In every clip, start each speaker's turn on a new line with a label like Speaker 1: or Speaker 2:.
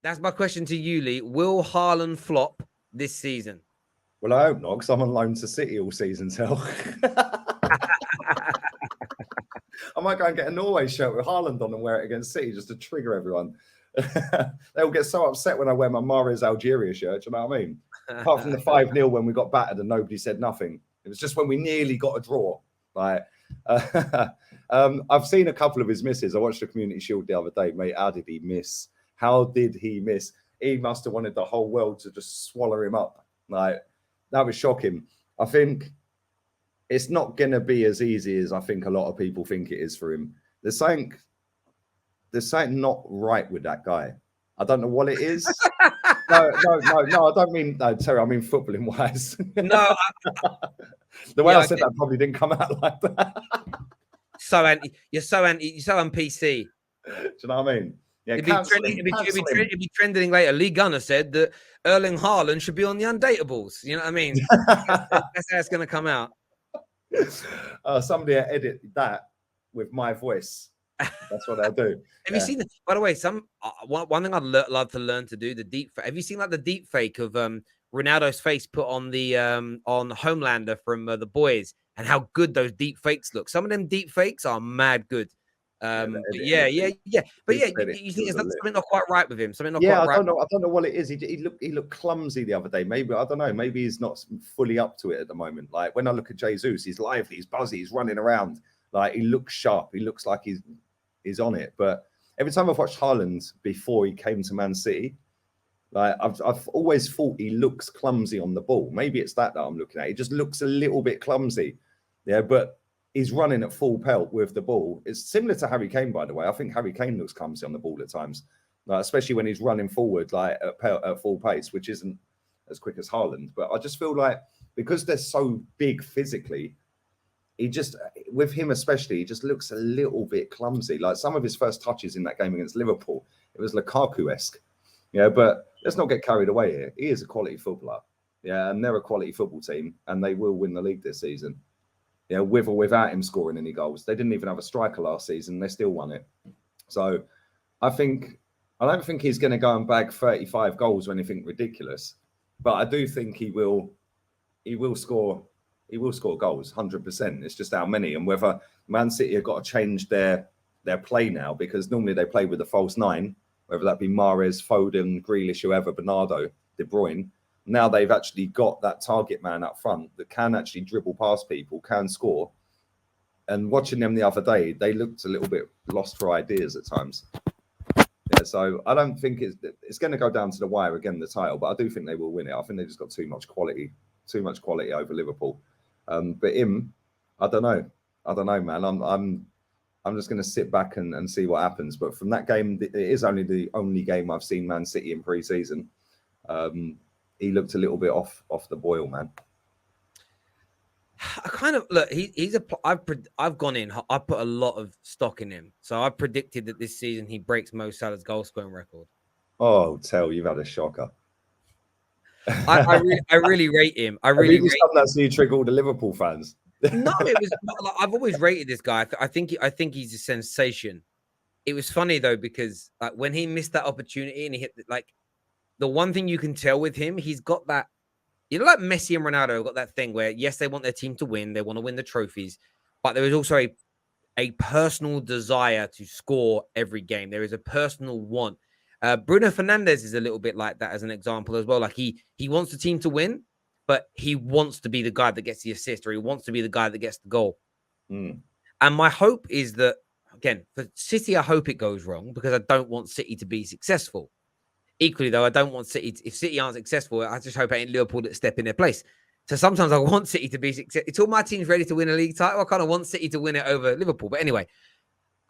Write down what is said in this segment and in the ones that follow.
Speaker 1: That's my question to you, Lee. Will Haaland flop this season?
Speaker 2: Well, I hope not, because I'm on loan to City all season, so I might go and get a Norway shirt with Haaland on and wear it against City just to trigger everyone. They'll get so upset when I wear my Mahrez Algeria shirt. Do you know what I mean? Apart from the 5-0 when we got battered and nobody said nothing. It was just when we nearly got a draw. Like, I've seen a couple of his misses. I watched the Community Shield the other day. Mate, how did he miss? How did he miss? He must have wanted the whole world to just swallow him up. Like, that was shocking. I think it's not going to be as easy as I think a lot of people think it is for him. There's something not right with that guy. I don't know what it is. No. I don't mean Terry. I mean footballing wise.
Speaker 1: No,
Speaker 2: the way I said that probably didn't come out like that.
Speaker 1: You're so un-PC.
Speaker 2: Do you know what I mean? Yeah,
Speaker 1: it'd be trending later. Lee Gunner said that Erling Haaland should be on the undateables. You know what I mean? That's how it's going to come out.
Speaker 2: Somebody edit that with my voice. That's what they'll do.
Speaker 1: Have you seen? By the way, one thing I'd love to learn to do the deep. Have you seen like the deep fake of Ronaldo's face put on the on Homelander from The Boys, and how good those deep fakes look? Some of them deep fakes are mad good. But you think there's something not quite right with him? Something not quite right.
Speaker 2: I don't know what it is. He looked clumsy the other day. Maybe I don't know. Maybe he's not fully up to it at the moment. Like when I look at Jesus, he's lively, he's buzzy, he's running around. Like he looks sharp. He looks like he's on it. But every time I've watched Haaland before he came to Man City, like I've always thought he looks clumsy on the ball. Maybe it's that I'm looking at. He just looks a little bit clumsy. Yeah, but he's running at full pelt with the ball. It's similar to Harry Kane, by the way. I think Harry Kane looks clumsy on the ball at times, like, especially when he's running forward like at full pace, which isn't as quick as Haaland. But I just feel like because they're so big physically, with him especially, he just looks a little bit clumsy. Like some of his first touches in that game against Liverpool, it was Lukaku-esque. Yeah, but let's not get carried away here. He is a quality footballer. Yeah, and they're a quality football team, and they will win the league this season. Yeah, with or without him scoring any goals. They didn't even have a striker last season. They still won it. So I don't think he's going to go and bag 35 goals or anything ridiculous. But I do think he will score goals, 100%. It's just how many. And whether Man City have got to change their play now, because normally they play with a false nine, whether that be Mahrez, Foden, Grealish, whoever, Bernardo, De Bruyne. Now they've actually got that target man up front that can actually dribble past people, can score. And watching them the other day, they looked a little bit lost for ideas at times. Yeah, so I don't think it's going to go down to the wire again, the title, but I do think they will win it. I think they've just got too much quality over Liverpool. But him, I don't know, man. I'm just going to sit back and see what happens. But from that game, it is only the only game I've seen Man City in pre-season. He looked a little bit off the boil, man.
Speaker 1: I kind of look. I've gone in. I put a lot of stock in him. So I predicted that this season he breaks Mo Salah's goal scoring record.
Speaker 2: Oh, you've had a shocker.
Speaker 1: I really rate him. I really rate him.
Speaker 2: That's so you trigger all the Liverpool fans.
Speaker 1: No, it was. I've always rated this guy. I think he's a sensation. It was funny though because like when he missed that opportunity and he hit the one thing you can tell with him, he's got that. You know, like Messi and Ronaldo got that thing where yes, they want their team to win, they want to win the trophies, but there is also a personal desire to score every game. There is a personal want. Bruno Fernandes is a little bit like that as an example as well. Like he wants the team to win, but he wants to be the guy that gets the assist or he wants to be the guy that gets the goal. And my hope is that, again, for City, I hope it goes wrong because I don't want City to be successful. Equally, though, I don't want City, if City aren't successful, I just hope it ain't Liverpool that step in their place. So sometimes I want City to be successful. Until my team's ready to win a league title, I kind of want City to win it over Liverpool. But anyway,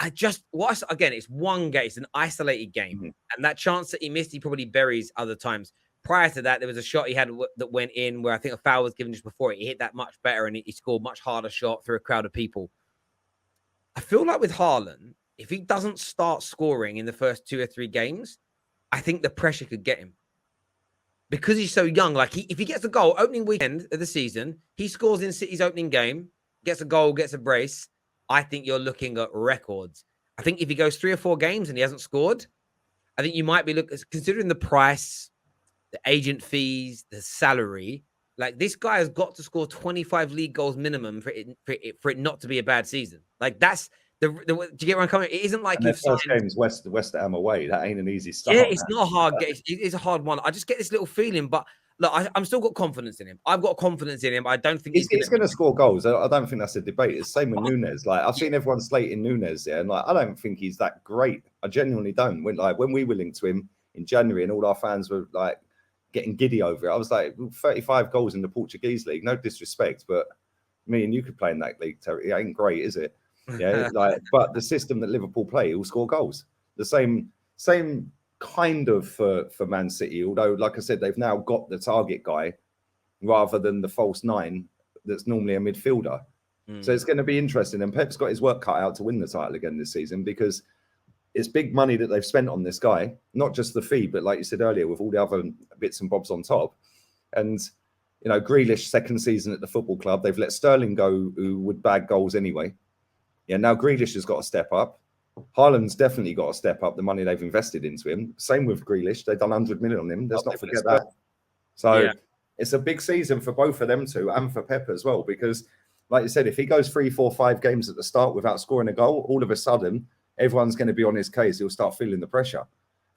Speaker 1: again, it's one game, it's an isolated game. And that chance that he missed, he probably buries other times. Prior to that, there was a shot he had that went in where I think a foul was given just before it. He hit that much better and he scored much harder shot through a crowd of people. I feel like with Haaland, if he doesn't start scoring in the first 2 or 3 games, I think the pressure could get him. Because he's so young, like if he gets a goal opening weekend of the season, he scores in City's opening game, gets a goal, gets a brace, I think you're looking at records. I think if he goes 3 or 4 games and he hasn't scored, I think you might be considering the price, the agent fees, the salary. Like this guy has got to score 25 league goals minimum for it not to be a bad season. Like that's do you get where I'm coming? It isn't like
Speaker 2: And their
Speaker 1: you've
Speaker 2: first
Speaker 1: signed.
Speaker 2: game is West Ham away. That ain't an easy start.
Speaker 1: Yeah, it's not a hard game. It's a hard one. I just get this little feeling, but look, I'm still got confidence in him. I've got confidence in him. I don't think
Speaker 2: he's going to score goals. I don't think that's a debate. It's the same with Nunes. Like I've seen everyone slating Nunes, and like I don't think he's that great. I genuinely don't. When we were linked to him in January, and all our fans were like getting giddy over it, I was like, 35 goals in the Portuguese league. No disrespect, but me and you could play in that league. Terry. It ain't great, is it? Yeah, like, but the system that Liverpool play, he'll score goals. The same kind of for Man City. Although, like I said, they've now got the target guy rather than the false nine that's normally a midfielder. So it's going to be interesting. And Pep's got his work cut out to win the title again this season because it's big money that they've spent on this guy, not just the fee, but like you said earlier, with all the other bits and bobs on top. And, you know, Grealish, second season at the football club, they've let Sterling go, who would bag goals anyway. Yeah, now Grealish has got to step up. Haaland's definitely got to step up the money they've invested into him. Same with Grealish. They've done 100 million on him. Let's not forget that. So it's a big season for both of them two and for Pep as well, because like you said, if he goes 3, 4, 5 games at the start without scoring a goal, all of a sudden, everyone's going to be on his case. He'll start feeling the pressure.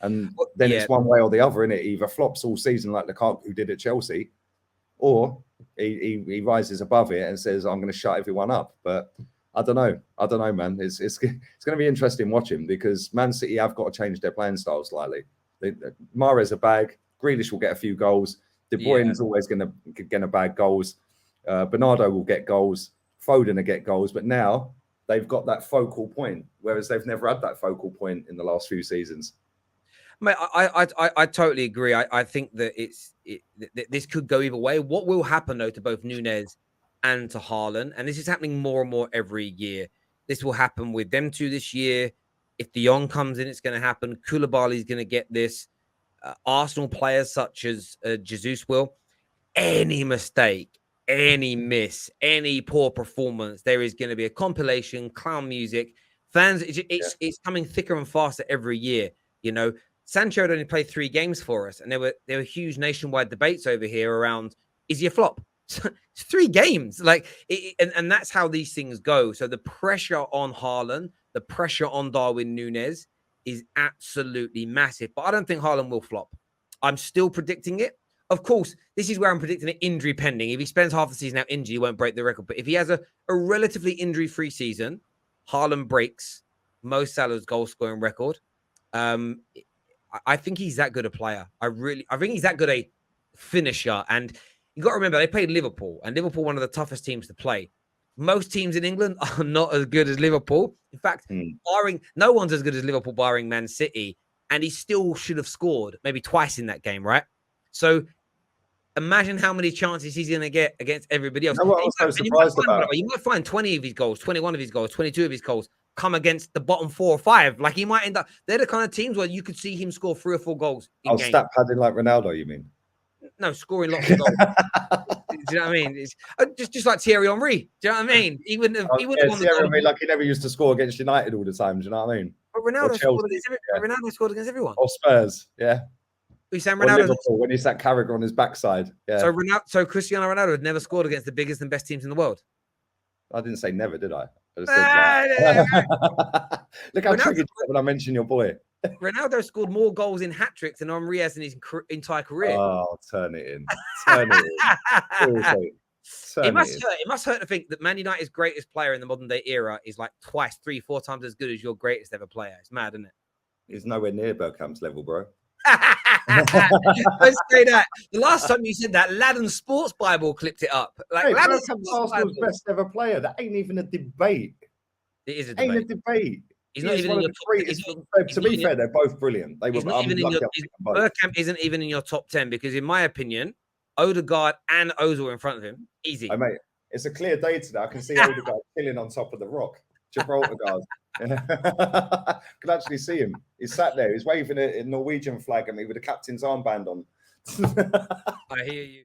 Speaker 2: And then it's one way or the other, innit? Either flops all season like Lukaku did at Chelsea, or he rises above it and says, I'm going to shut everyone up. But I don't know, man. It's going to be interesting watching because Man City have got to change their playing style slightly. Mahrez a bag. Grealish will get a few goals. De Bruyne's always going to bag goals. Bernardo will get goals. Foden will get goals. But now they've got that focal point, whereas they've never had that focal point in the last few seasons.
Speaker 1: Mate, I totally agree. I think that this could go either way. What will happen though to both Nunes and to Haaland, and this is happening more and more every year. This will happen with them two this year. If De Jong comes in, it's going to happen. Koulibaly's going to get this. Arsenal players such as Jesus will. Any mistake, any miss, any poor performance, there is going to be a compilation, clown music. Fans, it's coming thicker and faster every year. You know, Sancho had only played 3 games for us, and there were huge nationwide debates over here around, is he a flop? 3 games, and that's how these things go. So the pressure on Haaland, the pressure on Darwin Núñez is absolutely massive. But I don't think Haaland will flop. I'm still predicting it. Of course, this is where I'm predicting it injury pending. If he spends half the season out injured, he won't break the record. But if he has a relatively injury-free season, Haaland breaks Mo Salah's goal-scoring record. I think he's that good a player. I think he's that good a finisher. And you got to remember, they played Liverpool, and Liverpool one of the toughest teams to play. Most teams in England are not as good as Liverpool. In fact, no one's as good as Liverpool, barring Man City. And he still should have scored maybe twice in that game, right? So imagine how many chances he's going to get against everybody else.
Speaker 2: You know what I was so surprised about?
Speaker 1: You might find 20 of his goals, 21 of his goals, 22 of his goals come against the bottom 4 or 5. Like he might end up. They're the kind of teams where you could see him score 3 or 4 goals.
Speaker 2: Stat padding like Ronaldo, you mean?
Speaker 1: No, scoring lots of goals. Do you know what I mean? It's just like Thierry Henry. Do you know what I mean? He wouldn't have.
Speaker 2: Thierry Henry, like he never used to score against United all the time. Do you know what I mean?
Speaker 1: But Ronaldo scored against everyone.
Speaker 2: Or Spurs, yeah.
Speaker 1: He's saying Ronaldo
Speaker 2: when he sat Carragher on his backside. Yeah.
Speaker 1: So Cristiano Ronaldo had never scored against the biggest and best teams in the world.
Speaker 2: I didn't say never, did I? Look how triggered when I mentioned your boy.
Speaker 1: Ronaldo scored more goals in hat tricks than Henry has in his entire career.
Speaker 2: Oh, turn it in. Turn it in.
Speaker 1: It must hurt to think that Man United's greatest player in the modern day era is like twice, 3, 4 times as good as your greatest ever player. It's mad, isn't it?
Speaker 2: He's nowhere near Bergkamp's level, bro.
Speaker 1: Don't say that. The last time you said that, Ladden Sports Bible clipped it up. Like
Speaker 2: Bergkamp's Arsenal's best ever player. That ain't even a debate.
Speaker 1: It is a debate.
Speaker 2: Ain't a debate.
Speaker 1: He's not even in your
Speaker 2: to be fair, they're both brilliant.
Speaker 1: Bergkamp isn't even in your top 10 because, in my opinion, Odegaard and Ozil in front of him, easy.
Speaker 2: Hey, mate, it's a clear day today. I can see Odegaard chilling on top of the rock. Gibraltar guard. Can actually see him. He's sat there. He's waving a Norwegian flag at me with a captain's armband on.
Speaker 1: I hear you.